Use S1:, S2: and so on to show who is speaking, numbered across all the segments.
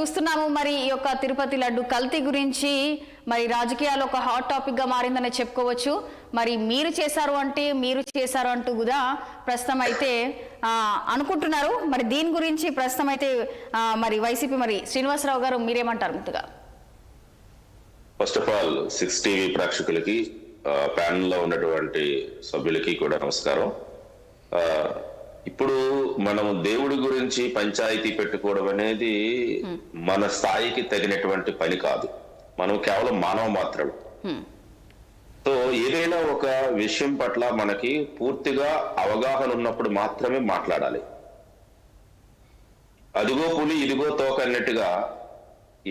S1: చూస్తున్నాము మరి ఈ యొక్క తిరుపతి లడ్డు కల్తీ గురించి మరి రాజకీయాల్లో ఒక హాట్ టాపిక్ గా మారిందని చెప్పుకోవచ్చు. మరి మీరు చేశారు అంటూ కూడా ప్రస్తుతం అయితే అనుకుంటున్నారు. మరి దీని గురించి ప్రస్తుతం అయితే మరి వైసీపీ మరి శ్రీనివాసరావు గారు మీరేమంటారు? ముందుగా
S2: ఫస్ట్ ఆఫ్ ఆల్ 6 టీవీ ప్రేక్షకులకి ప్యానెల్ లో ఉన్నటువంటి సభ్యులకి కూడా నమస్కారం. ఇప్పుడు మనం దేవుడి గురించి పంచాయతీ పెట్టుకోవడం అనేది మన స్థాయికి తగినటువంటి పని కాదు. మనం కేవలం మానవ మాత్రమే. సో ఏదైనా ఒక విషయం పట్ల మనకి పూర్తిగా అవగాహన ఉన్నప్పుడు మాత్రమే మాట్లాడాలి. అదిగో పులి ఇదిగో తోక అన్నట్టుగా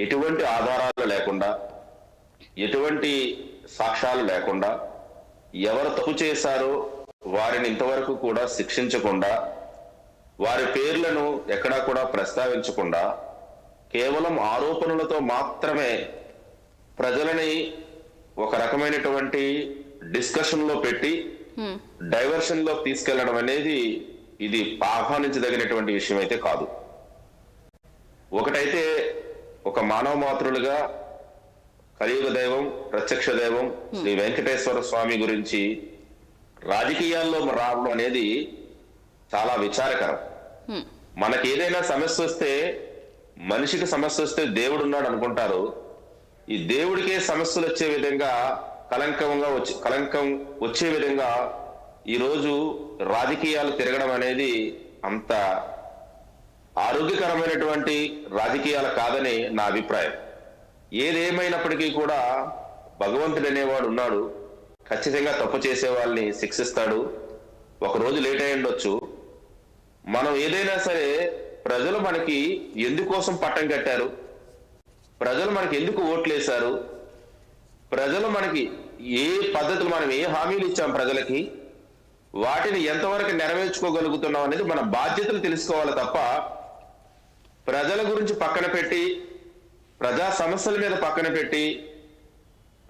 S2: ఎటువంటి ఆధారాలు లేకుండా, ఎటువంటి సాక్ష్యాలు లేకుండా, ఎవరు తప్పు చేశారో వారిని ఇంతవరకు కూడా శిక్షించకుండా, వారి పేర్లను ఎక్కడా కూడా ప్రస్తావించకుండా, కేవలం ఆరోపణలతో మాత్రమే ప్రజలని ఒక రకమైనటువంటి డిస్కషన్ లో పెట్టి డైవర్షన్ లో తీసుకెళ్లడం అనేది ఇది ఆహ్వానించదగినటువంటి విషయం అయితే కాదు. ఒకటైతే ఒక మానవ మాతృలుగా కలియుగ దైవం, ప్రత్యక్ష దైవం శ్రీ వెంకటేశ్వర స్వామి గురించి రాజకీయాల్లో రావడం అనేది చాలా విచారకరం. మనకి ఏదైనా సమస్య వస్తే, మనిషికి సమస్య వస్తే దేవుడు ఉన్నాడు అనుకుంటారు. ఈ దేవుడికే సమస్యలు వచ్చే విధంగా కలంకం వచ్చే విధంగా ఈరోజు రాజకీయాలు తిరగడం అనేది అంత ఆరోగ్యకరమైనటువంటి రాజకీయాలు కాదని నా అభిప్రాయం. ఏదేమైనప్పటికీ కూడా భగవంతుడు అనేవాడు ఉన్నాడు. ఖచ్చితంగా తప్పు చేసే వాళ్ళని శిక్షిస్తాడు. ఒక రోజు లేట్ అయి ఉండొచ్చు. మనం ఏదైనా సరే ప్రజలు మనకి ఎందుకోసం పట్టం కట్టారు, ప్రజలు మనకి ఎందుకు ఓట్లు వేశారు, ప్రజలు మనకి ఏ పద్ధతులు, మనం ఏ హామీలు ఇచ్చాం ప్రజలకి, వాటిని ఎంతవరకు నెరవేర్చుకోగలుగుతున్నాం అనేది మన బాధ్యతలు తెలుసుకోవాలి తప్ప ప్రజల గురించి పక్కన పెట్టి, ప్రజా సమస్యల మీద పక్కన పెట్టి,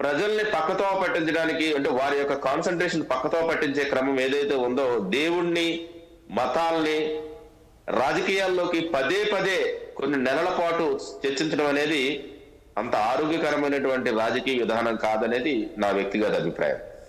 S2: ప్రజల్ని పక్కతో పట్టించడానికి, అంటే వారి యొక్క కాన్సన్ట్రేషన్ పక్కతో పట్టించే క్రమం ఏదైతే ఉందో, దేవుణ్ణి, మతాల్ని రాజకీయాల్లోకి పదే పదే కొన్ని నెలల పాటు చర్చించడం అనేది అంత ఆరోగ్యకరమైనటువంటి రాజకీయ విధానం కాదనేది నా వ్యక్తిగత అభిప్రాయం.